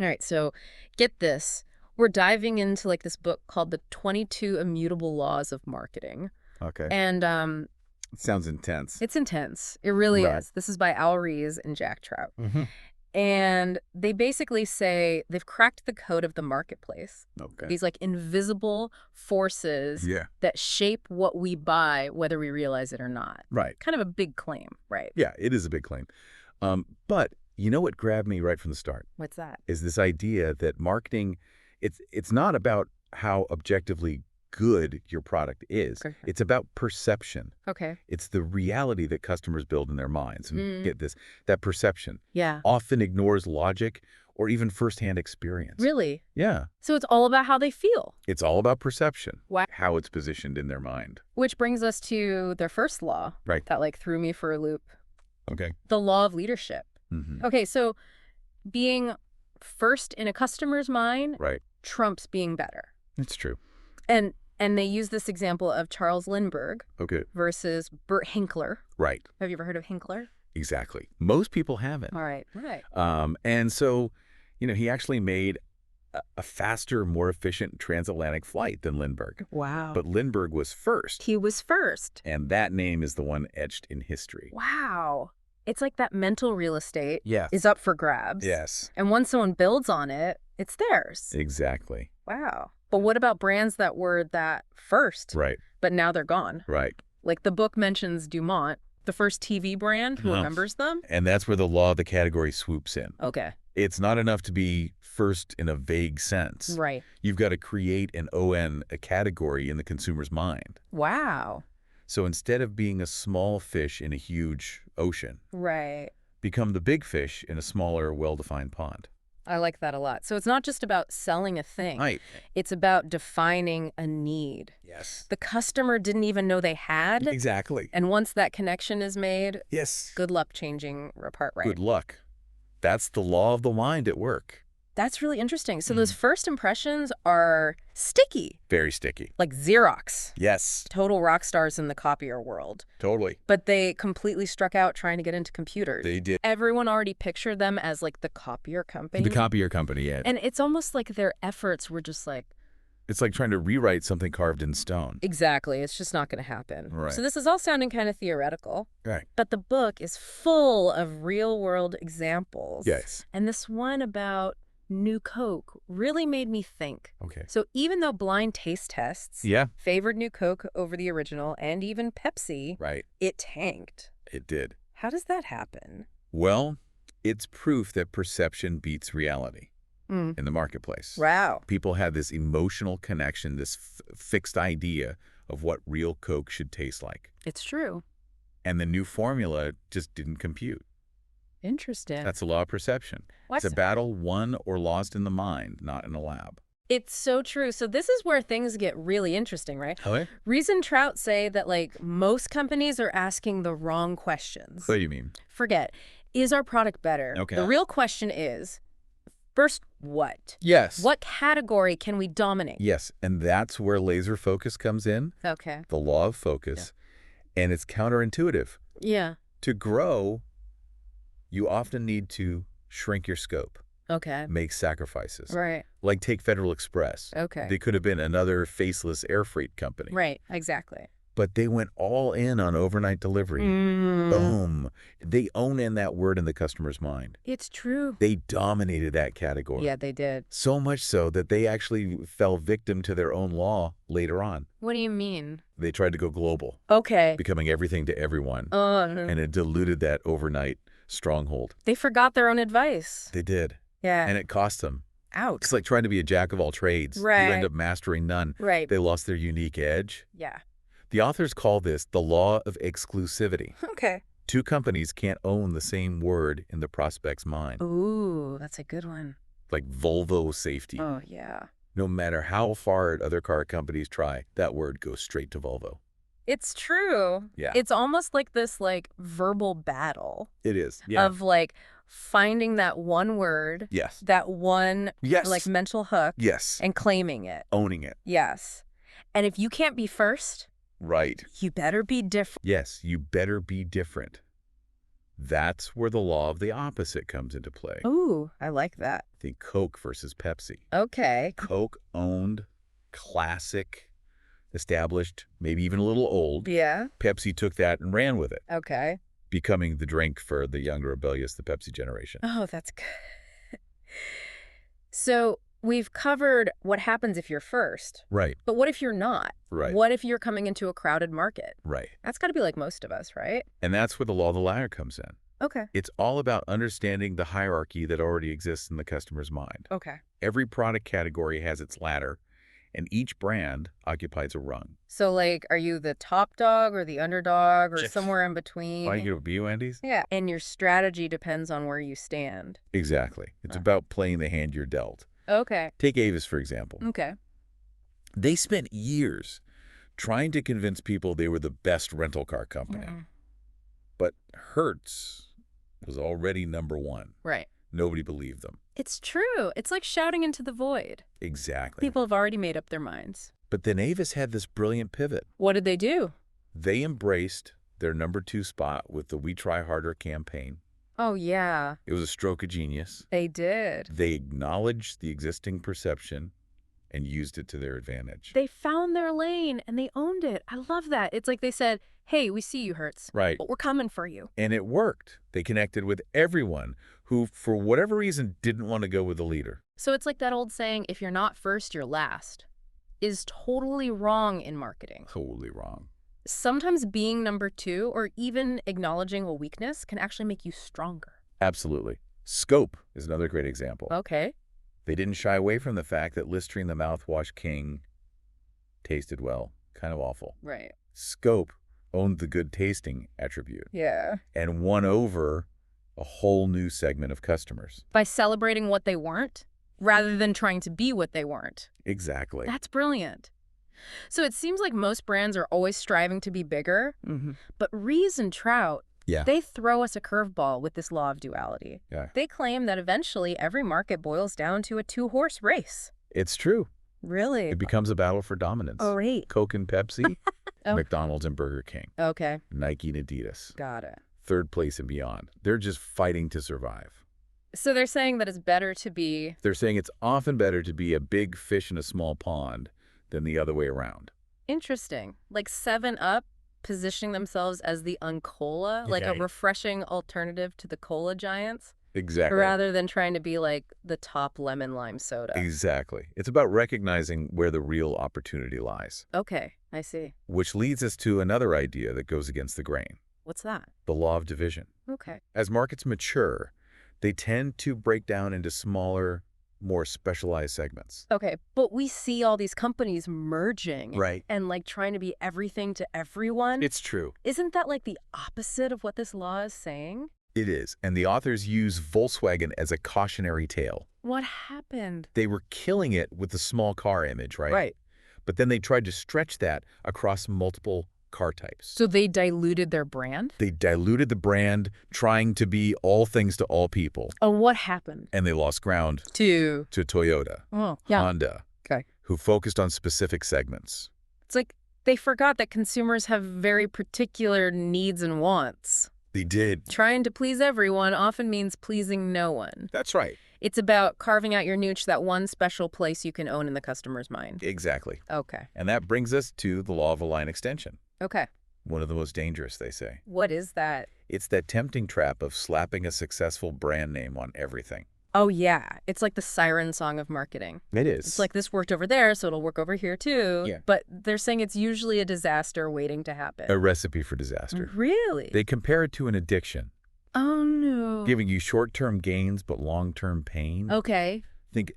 All right, so get this. We're diving into like this book called The 22 Immutable Laws of Marketing. Okay. And It sounds intense. it's intense. It really Right. is. This is by Ries and Jack Trout. Mm-hmm. And they basically say they've cracked the code of the marketplace. Okay. These like invisible forces Yeah. that shape what we buy, whether we realize it or not. Right. Kind of a big claim, right? Yeah, it is a big claim. But you know what grabbed me right from the start What's that? is this idea that marketing, it's not about how objectively good your product is. Okay. It's about perception. Okay. It's the reality that customers build in their minds. And Mm. get this, that perception Yeah. often ignores logic or even firsthand experience. Really? Yeah. So it's all about how they feel. It's all about perception. Wow. How it's positioned in their mind. Which brings us to their first law. Right. That like threw me for a loop. Okay. The law of leadership. Mm-hmm. Okay, so being first in a customer's mind Right. trumps being better. It's true. And they use this example of Charles Lindbergh Okay. versus Bert Hinkler. Right. Have you ever heard of Hinkler? Exactly. Most people haven't. All right. Right. And so, he actually made a faster, more efficient transatlantic flight than Lindbergh. Wow. But Lindbergh was first, He was first. and that name is the one etched in history. Wow. It's like that mental real estate Yes. is up for grabs. Yes. And once someone builds on it, it's theirs. Exactly. Wow. But what about brands that were that first, Right. but now they're gone? Right. Like the book mentions Dumont, the first TV brand. Who Oh. remembers them? And that's where the law of the category swoops in. Okay. It's not enough to be first in a vague sense. Right. You've got to create and own a category in the consumer's mind. Wow. So instead of being a small fish in a huge ocean, Right. become the big fish in a smaller, well-defined pond. I like that a lot. So it's not just about selling a thing. Right. It's about defining a need. Yes. The customer didn't even know they had. Exactly. And once that connection is made, Yes. good luck changing a part right. Good luck. That's the law of the mind at work. That's really interesting. So those first impressions are sticky, Very sticky. like Xerox. Yes. Total rock stars in the copier world. Totally. But they completely struck out trying to get into computers. They did. Everyone already pictured them as like the copier company. The copier company, yeah. And it's almost like their efforts were just like, It's like trying to rewrite something carved in stone. exactly, it's just not going to happen. Right. So this is all sounding kind of theoretical. Right. But the book is full of real-world examples. Yes. And this one about New Coke really made me think. Okay. So even though blind taste tests Yeah. favored New Coke over the original and even Pepsi, Right. it tanked. It did. How does that happen? Well, it's proof that perception beats reality Mm. in the marketplace. Wow. People had this emotional connection, this fixed idea of what real Coke should taste like. It's true. And the new formula just didn't compute. Interesting. That's the law of perception. What? It's a battle won or lost in the mind, not in a lab. It's so true. So this is where things get really interesting, right? Oh, Ries and Trout say that like most companies are asking the wrong questions. what do you mean? Forget, is our product better? Okay. The real question is, first, what? Yes. What category can we dominate? Yes, and that's where laser focus comes in, Okay. the law of focus, and it's counterintuitive. Yeah. To grow, you often need to shrink your scope, Okay. make sacrifices. Right. Like take Federal Express. Okay. They could have been another faceless air freight company. Right. Exactly. But they went all in on overnight delivery. Mm. Boom. They own in that word in the customer's mind. It's true. They dominated that category. Yeah, they did. So much so that they actually fell victim to their own law later on. What do you mean? They tried to go global, Okay. becoming everything to everyone. And And it diluted that overnight stronghold. they forgot their own advice. They did. Yeah. And it cost them. Ouch. It's like trying to be a jack of all trades. Right. You end up mastering none. Right. They lost their unique edge. Yeah. The authors call this the law of exclusivity. Okay. Two companies can't own the same word in the prospect's mind. Ooh, that's a good one. Like Volvo safety. Oh, yeah. No matter how hard other car companies try, that word goes straight to Volvo. It's true. Yeah. It's almost like this like verbal battle It is. Yeah. of like finding that one word, Yes. that one Yes. like mental hook Yes. and claiming it. Owning it. Yes. And if you can't be first, Right. you better be different. Yes. You better be different. That's where the law of the opposite comes into play. Ooh, I like that. Think Coke versus Pepsi. Okay. Coke owned, classic, established, maybe even a little old. Yeah. Pepsi took that and ran with it, Okay. becoming the drink for the younger rebellious, the Pepsi generation. Oh, that's good. So we've covered what happens if you're first. Right, But what if you're not? right, What if you're coming into a crowded market? right. That's got to be like most of us, right? And that's where the law of the ladder comes in. Okay. It's all about understanding the hierarchy that already exists in the customer's mind. Okay. Every product category has its ladder, and each brand occupies a rung. So, like, are you the top dog or the underdog or Just- somewhere in between? Why you be Wendy's? Yeah. And your strategy depends on where you stand. Exactly. It's Huh. about playing the hand you're dealt. Okay. Take Avis, for example. Okay. They spent years trying to convince people they were the best rental car company. But Hertz was already number one. Right. Nobody believed them. It's true. It's like shouting into the void. Exactly. People have already made up their minds. But then Avis had this brilliant pivot. What did they do? They embraced their number 2 spot with the We Try Harder campaign. Oh, yeah. It was a stroke of genius. They did. They acknowledged the existing perception and used it to their advantage. They found their lane and they owned it. I love that. It's like they said, hey, we see you, Hertz. Right. But we're coming for you. And it worked. They connected with everyone who, for whatever reason, didn't want to go with the leader. So it's like that old saying, if you're not first, you're last, is totally wrong in marketing. Totally wrong. Sometimes being number 2 or even acknowledging a weakness can actually make you stronger. Absolutely. Scope is another great example. Okay. They didn't shy away from the fact that Listerine the mouthwash king tasted well. Kind of awful. Right. Scope owned the good tasting attribute Yeah. and won over a whole new segment of customers. By celebrating what they weren't, rather than trying to be what they weren't. Exactly. That's brilliant. So it seems like most brands are always striving to be bigger, but Ries and Trout, Yeah. they throw us a curveball with this law of duality. Yeah. They claim that eventually every market boils down to a 2-horse race. It's true. Really? It becomes a battle for dominance. Oh, right. Coke and Pepsi, Oh. McDonald's and Burger King, Okay. Nike and Adidas, Got it. third place and beyond. They're just fighting to survive. So they're saying that it's better to be... They're saying it's often better to be a big fish in a small pond than the other way around. Interesting. Like 7-Up positioning themselves as the Uncola, like a Okay. refreshing alternative to the cola giants, Exactly. rather than trying to be like the top lemon lime soda. Exactly. It's about recognizing where the real opportunity lies, Okay, I see. which leads us to another idea that goes against the grain, What's that? the law of division. Okay. As markets mature, they tend to break down into smaller, more specialized segments. Okay, but we see all these companies merging. Right. And like trying to be everything to everyone. It's true. Isn't that like the opposite of what this law is saying? It is. And the authors use Volkswagen as a cautionary tale. What happened? They were killing it with the small car image, right? But then they tried to stretch that across multiple car types. So they diluted their brand? They diluted the brand, trying to be all things to all people. And what happened? And they lost ground To... to Toyota, Oh, yeah. Honda, Okay. who focused on specific segments. It's like they forgot that consumers have very particular needs and wants. They did. Trying to please everyone often means pleasing no one. That's right. It's about carving out your niche, that one special place you can own in the customer's mind. Exactly. Okay. And that brings us to the law of a line extension. Okay. One of the most dangerous, they say. What is that? It's that tempting trap of slapping a successful brand name on everything. Oh, yeah. It's like the siren song of marketing. It is. It's like this worked over there, so it'll work over here too. Yeah. But they're saying it's usually a disaster waiting to happen. a recipe for disaster. Really? They compare it to an addiction, Oh, no. giving you short-term gains but long-term pain. Okay. Think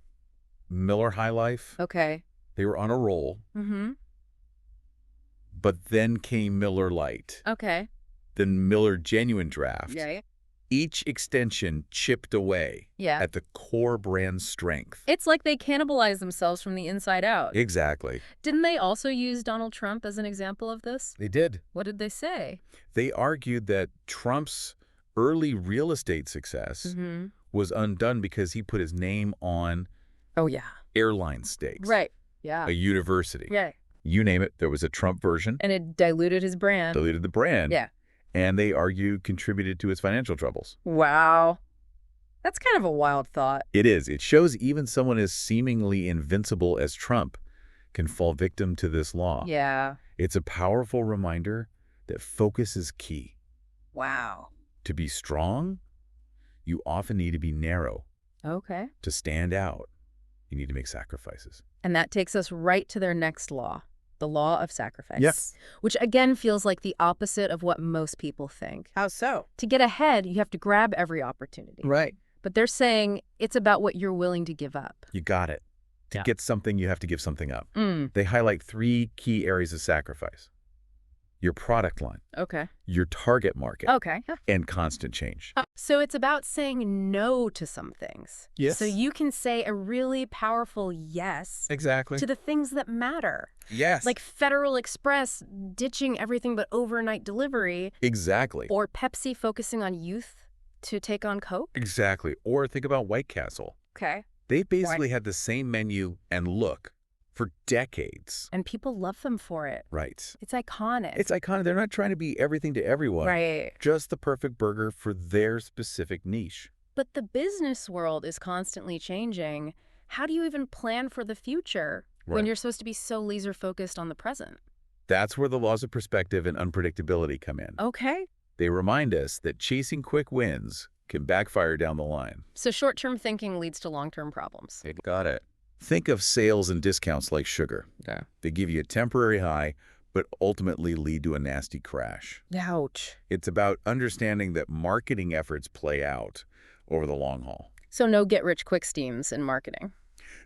Miller High Life. Okay. They were on a roll, Mm-hmm. but then came Miller Lite, Okay. then Miller Genuine Draft. Yeah. Each extension chipped away Yeah. at the core brand strength. It's like they cannibalize themselves from the inside out. Exactly. Didn't they also use Donald Trump as an example of this? They did. What did they say? They argued that Trump's early real estate success Mm-hmm. was undone because he put his name on Oh, yeah. airline stakes. Right. Yeah. A university. Yeah. You name it, there was a Trump version. And it diluted his brand. Diluted the brand. Yeah. and they argue contributed to its financial troubles. Wow. That's kind of a wild thought. It is. It shows even someone as seemingly invincible as Trump can fall victim to this law. Yeah. It's a powerful reminder that focus is key. Wow. To be strong, you often need to be narrow. Okay. To stand out, you need to make sacrifices. And that takes us right to their next law, the law of sacrifice. Yes. Which again feels like the opposite of what most people think. How so? To get ahead, you have to grab every opportunity. Right. But they're saying it's about what you're willing to give up. You got it. To Yeah. get something, you have to give something up. Mm. They highlight 3 key areas of sacrifice: your product line, Okay. your target market, Okay. and constant change. So it's about saying no to some things. Yes. So you can say a really powerful yes Exactly. to the things that matter. Yes. Like Federal Express ditching everything but overnight delivery, Exactly. or Pepsi focusing on youth to take on Coke. Exactly. Or think about White Castle. Okay. They basically had the same menu and look for decades. And people love them for it. Right. It's iconic. It's iconic. They're not trying to be everything to everyone. right. Just the perfect burger for their specific niche. But the business world is constantly changing. How do you even plan for the future when Right. you're supposed to be so laser focused on the present? That's where the laws of perspective and unpredictability come in. Okay. They remind us that chasing quick wins can backfire down the line. So short-term thinking leads to long-term problems. Got it. Think of sales and discounts like sugar. Yeah. They give you a temporary high, but ultimately lead to a nasty crash. Ouch. It's about understanding that marketing efforts play out over the long haul. So no get-rich-quick schemes in marketing.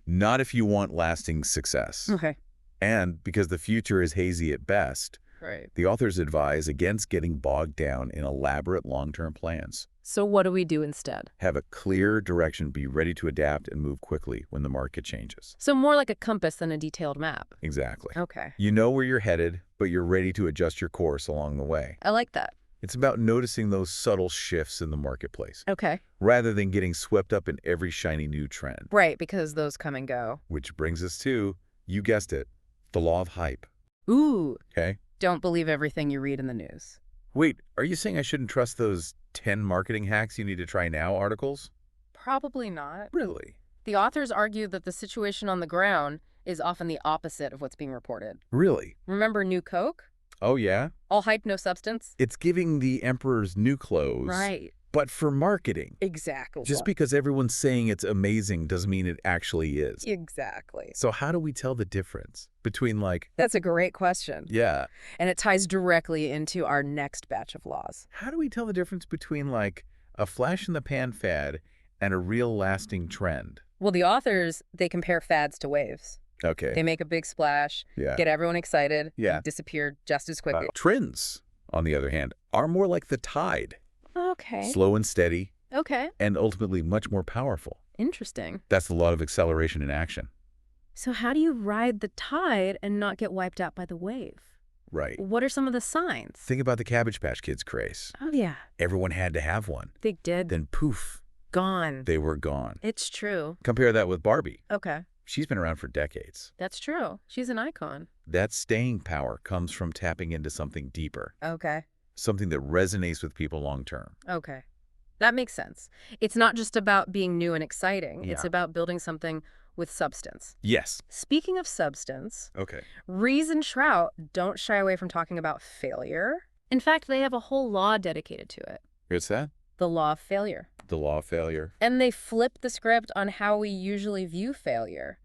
Not if you want lasting success. Okay. And because the future is hazy at best, Right. the authors advise against getting bogged down in elaborate long-term plans. So what do we do instead? Have a clear direction, be ready to adapt and move quickly when the market changes. So more like a compass than a detailed map. Exactly. Okay. You know where you're headed, but you're ready to adjust your course along the way. I like that. It's about noticing those subtle shifts in the marketplace, Okay. rather than getting swept up in every shiny new trend. Right, because those come and go. Which brings us to, you guessed it, the law of hype. Ooh. Okay? Don't believe everything you read in the news. Wait, are you saying I shouldn't trust those 10 marketing hacks you need to try now articles? Probably not. Really? The authors argue that the situation on the ground is often the opposite of what's being reported. Really? Remember New Coke? Oh, yeah? All hype, no substance? It's giving the emperor's new clothes. Right. But for marketing. Exactly. Just because everyone's saying it's amazing doesn't mean it actually is. Exactly. So how do we tell the difference between That's a great question. yeah, And it ties directly into our next batch of laws. how do we tell the difference between a flash-in-the-pan fad and a real lasting trend? Well, the authors, they compare fads to waves. Okay. They make a big splash, Yeah. get everyone excited, Yeah. and disappear just as quickly. Trends, on the other hand, are more like the tide. Okay. Slow and steady, Okay. and ultimately much more powerful. Interesting. That's the law of acceleration in action. So how do you ride the tide and not get wiped out by the wave? Right. What are some of the signs? Think about the Cabbage Patch Kids craze. Oh, yeah. Everyone had to have one. They did. Then poof, Gone. they were gone. It's true. Compare that with Barbie. Okay. She's been around for decades. That's true. She's an icon. That staying power comes from tapping into something deeper, Okay. something that resonates with people long term. Okay. That makes sense. It's not just about being new and exciting. It's Yeah. about building something with substance. Yes. Speaking of substance, Okay. Ries and Trout don't shy away from talking about failure. In fact, they have a whole law dedicated to it, What's that? the law of failure. The law of failure. And they flip the script on how we usually view failure.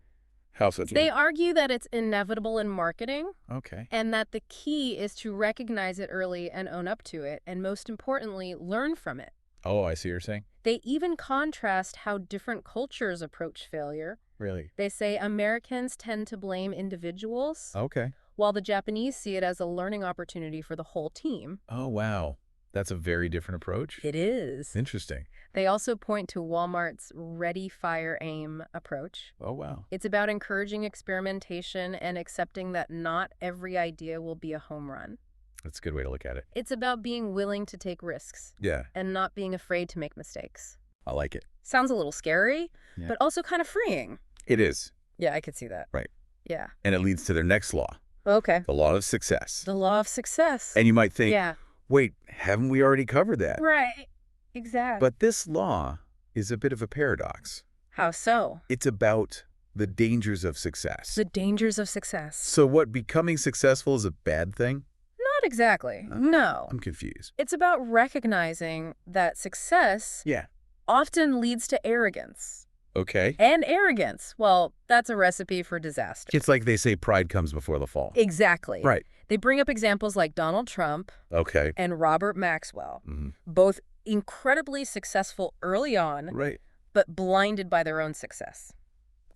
How so? They argue that it's inevitable in marketing Okay. and that the key is to recognize it early and own up to it, and most importantly, learn from it. Oh, I see what you're saying. They even contrast how different cultures approach failure. Really? They say Americans tend to blame individuals, Okay. while the Japanese see it as a learning opportunity for the whole team. Oh, wow. That's a very different approach. It is. Interesting. They also point to Walmart's ready, fire, aim approach. Oh, wow. It's about encouraging experimentation and accepting that not every idea will be a home run. That's a good way to look at it. It's about being willing to take risks Yeah, and not being afraid to make mistakes. I like it. Sounds a little scary, Yeah. but also kind of freeing. It is. Yeah, I could see that. Right. Yeah. And it leads to their next law, Okay. the law of success. The law of success. And you might think, Yeah. Wait, haven't we already covered that? Right. Exactly. But this law is a bit of a paradox. How so? It's about the dangers of success. The dangers of success. So what, becoming successful is a bad thing? Not exactly. No. I'm confused. It's about recognizing that success Yeah. often leads to arrogance. Okay. And arrogance, well, that's a recipe for disaster. It's like they say pride comes before the fall. Exactly. Right. They bring up examples like Donald Trump Okay. and Robert Maxwell, Mm-hmm. both incredibly successful early on, Right. but blinded by their own success.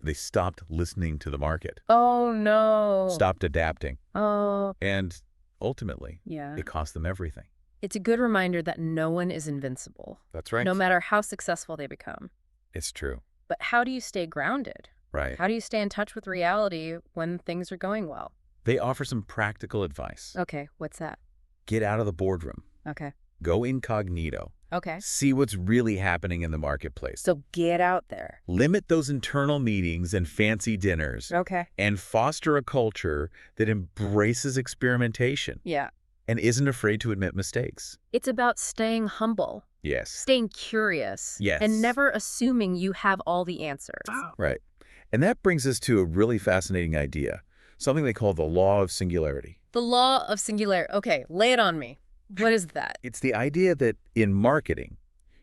They stopped listening to the market, Oh, no. stopped adapting, Oh, and ultimately, yeah. it cost them everything. It's a good reminder that no one is invincible, That's right. no matter how successful they become. It's true. But how do you stay grounded? Right. How do you stay in touch with reality when things are going well? They offer some practical advice. Okay, what's that? Get out of the boardroom. Okay. Go incognito. Okay. See what's really happening in the marketplace. So get out there. Limit those internal meetings and fancy dinners. Okay. And foster a culture that embraces experimentation Yeah. and isn't afraid to admit mistakes. It's about staying humble, Yes. staying curious, Yes. and never assuming you have all the answers. Right. And that brings us to a really fascinating idea, something they call the law of singularity. The law of singularity. Okay, lay it on me. What is that? It's the idea that in marketing,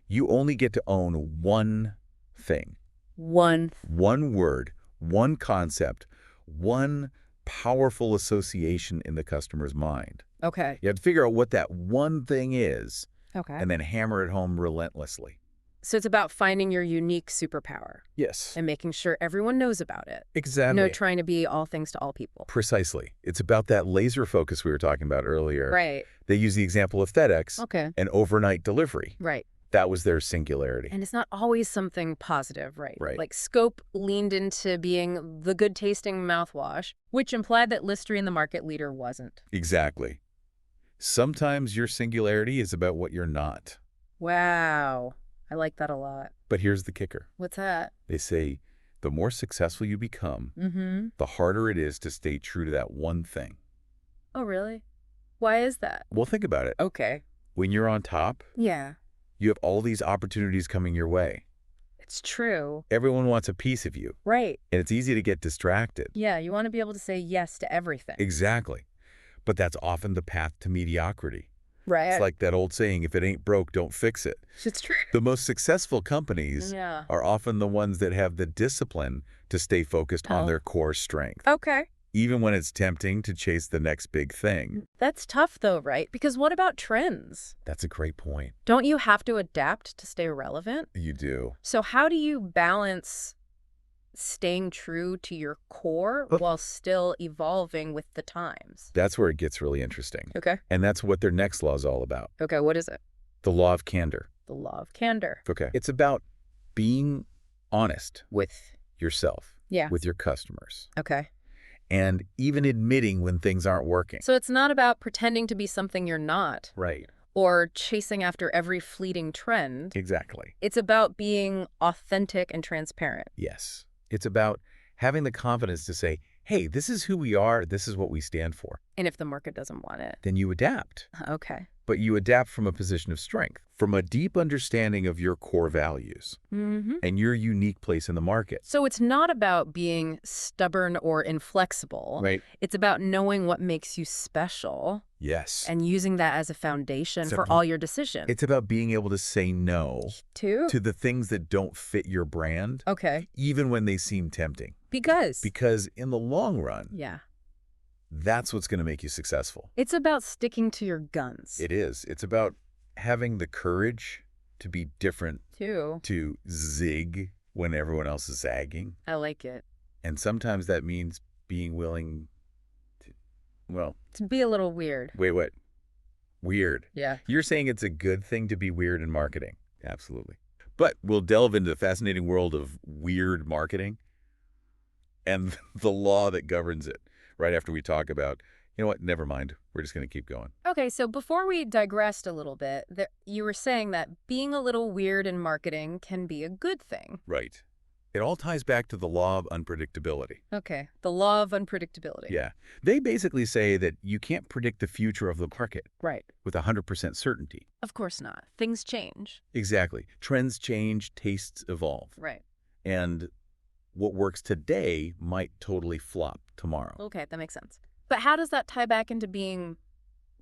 you only get to own one thing, One. one word, one concept, one powerful association in the customer's mind. Okay. You have to figure out what that one thing is Okay. and then hammer it home relentlessly. So it's about finding your unique superpower Yes, and making sure everyone knows about it. exactly. No trying to be all things to all people. Precisely. It's about that laser focus we were talking about earlier. Right. They use the example of FedEx Okay. and overnight delivery. Right. That was their singularity. And it's not always something positive, right? Right. Like Scope leaned into being the good-tasting mouthwash, which implied that Listerine, the market leader, wasn't. Exactly. Sometimes your singularity is about what you're not. Wow. I like that a lot. But here's the kicker. What's that? They say the more successful you become, Mm-hmm. the harder it is to stay true to that one thing. Oh, really? Why is that? Well, think about it. Okay. When you're on top, Yeah, you have all these opportunities coming your way. it's true. Everyone wants a piece of you, Right. and it's easy to get distracted. Yeah, you want to be able to say yes to everything. Exactly. But that's often the path to mediocrity. Right. It's like that old saying, if it ain't broke, don't fix it. It's true. The most successful companies Yeah. are often the ones that have the discipline to stay focused on Oh. their core strength, Okay. even when it's tempting to chase the next big thing. That's tough though, right? Because what about trends? That's a great point. Don't you have to adapt to stay relevant? You do. So how do you balance staying true to your core while still evolving with the times? That's where it gets really interesting. Okay. And that's what their next law is all about. Okay, what is it? The law of candor. The law of candor. Okay. It's about being honest With. yourself, Yeah. with your customers, Okay. and even admitting when things aren't working. So it's not about pretending to be something you're not Right. or chasing after every fleeting trend. Exactly. It's about being authentic and transparent. Yes. It's about having the confidence to say, hey, this is who we are, this is what we stand for. And if the market doesn't want it. Then you adapt. Okay. But you adapt from a position of strength, from a deep understanding of your core values Mm-hmm. and your unique place in the market. So it's not about being stubborn or inflexible. Right. It's about knowing what makes you special Yes. and using that as a foundation It's for all your decisions. It's about being able to say no Too? to the things that don't fit your brand, Okay. even when they seem tempting. Because. Because in the long run, Yeah. that's what's going to make you successful. It's about sticking to your guns. It is. It's about having the courage to be different, Too. to zig when everyone else is zagging. I like it. And sometimes that means being willing to, well, To be a little weird. wait, what? Weird. Yeah. You're saying it's a good thing to be weird in marketing. Absolutely. But we'll delve into the fascinating world of weird marketing and the law that governs it right after we talk about, you know what, never mind. We're just going to keep going. Okay, so before we digressed a little bit, you were saying that being a little weird in marketing can be a good thing. Right. It all ties back to the law of unpredictability. Okay, the law of unpredictability. Yeah. They basically say that you can't predict the future of the market Right. with 100% certainty. Of course not. Things change. Exactly. Trends change, tastes evolve. Right. And what works today might totally flop tomorrow. Okay, that makes sense. But how does that tie back into being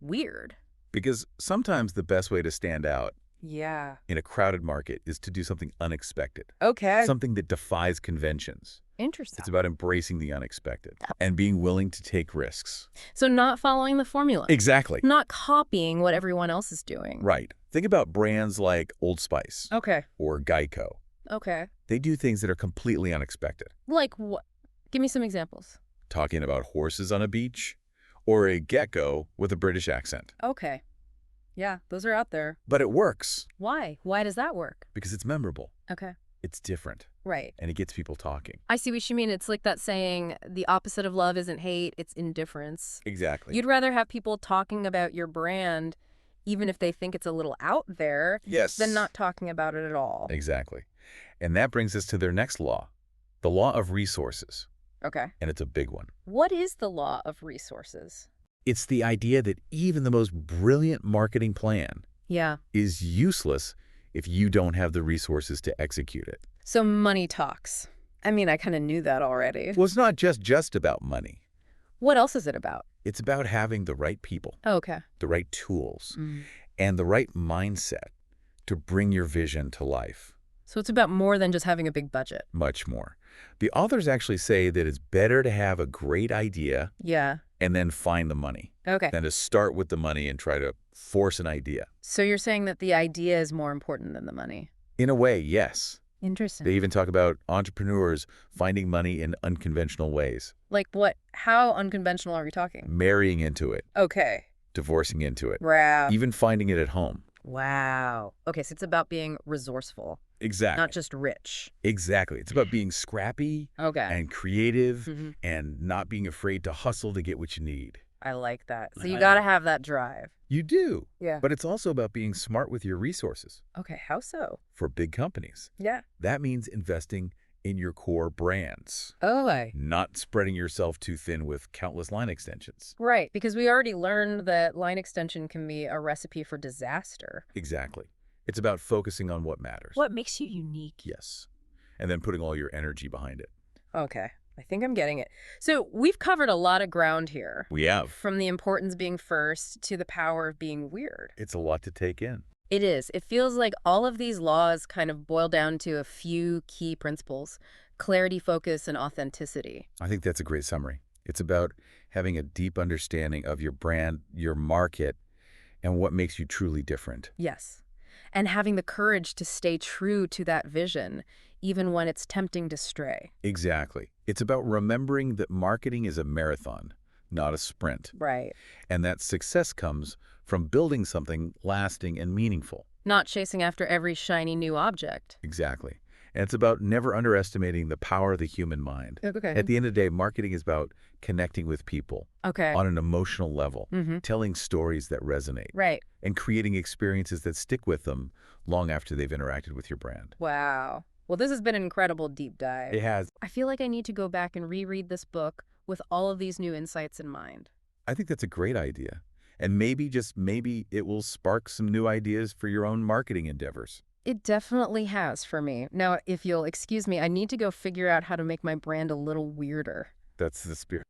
weird? Because sometimes the best way to stand out Yeah. in a crowded market is to do something unexpected, Okay. something that defies conventions. Interesting. It's about embracing the unexpected and being willing to take risks. So not following the formula. Exactly. Not copying what everyone else is doing. Right. Think about brands like Old Spice Okay. or Geico. Okay. They do things that are completely unexpected. Like what? Give me some examples. Talking about horses on a beach or a gecko with a British accent. Okay. Yeah, those are out there. But it works Why? Why does that work? because it's memorable. Okay. It's different Right. and it gets people talking. I see what you mean. It's like that saying, the opposite of love isn't hate, it's indifference. Exactly. You'd rather have people talking about your brand, even if they think it's a little out there, Yes. than not talking about it at all. Exactly. And that brings us to their next law, the law of resources. Okay. And it's a big one. What is the law of resources? It's the idea that even the most brilliant marketing plan Yeah. is useless if you don't have the resources to execute it. So money talks. I mean, I kind of knew that already. Well, it's not just about money. What else is it about? It's about having the right people, Okay. the right tools, Mm. and the right mindset to bring your vision to life. So it's about more than just having a big budget. Much more. The authors actually say that it's better to have a great idea Yeah. and then find the money Okay. than to start with the money and try to force an idea. So you're saying that the idea is more important than the money? In a way, yes. Interesting. They even talk about entrepreneurs finding money in unconventional ways, Like what? How unconventional are we talking? marrying into it, Okay. divorcing into it, Wow. even finding it at home. Wow. Okay, so it's about being resourceful, Exactly. not just rich. Exactly. It's about being scrappy Okay. and creative Mhm. and not being afraid to hustle to get what you need. I like that. So I you know. got to have that drive. You do. Yeah. But it's also about being smart with your resources. Okay, how so? For big companies, Yeah. that means investing in your core brands, Oh, not spreading yourself too thin with countless line extensions. right, because we already learned that line extension can be a recipe for disaster. Exactly. It's about focusing on what matters. What makes you unique? Yes. And then putting all your energy behind it. Okay, I think I'm getting it. So we've covered a lot of ground here. We have. From the importance being first to the power of being weird. It's a lot to take in. It is. It feels like all of these laws kind of boil down to a few key principles: clarity, focus, and authenticity. I think that's a great summary. It's about having a deep understanding of your brand, your market, and what makes you truly different. Yes. And having the courage to stay true to that vision, even when it's tempting to stray. Exactly. It's about remembering that marketing is a marathon, not a sprint, Right. and that success comes from building something lasting and meaningful. Not chasing after every shiny new object. Exactly. And it's about never underestimating the power of the human mind. Okay. At the end of the day, marketing is about connecting with people Okay. on an emotional level, Mm-hmm. telling stories that resonate, Right. and creating experiences that stick with them long after they've interacted with your brand. Wow. Well, this has been an incredible deep dive. It has. I feel like I need to go back and reread this book with all of these new insights in mind. I think that's a great idea. And maybe, just maybe, it will spark some new ideas for your own marketing endeavors. It definitely has for me. Now, if you'll excuse me, I need to go figure out how to make my brand a little weirder. That's the spirit.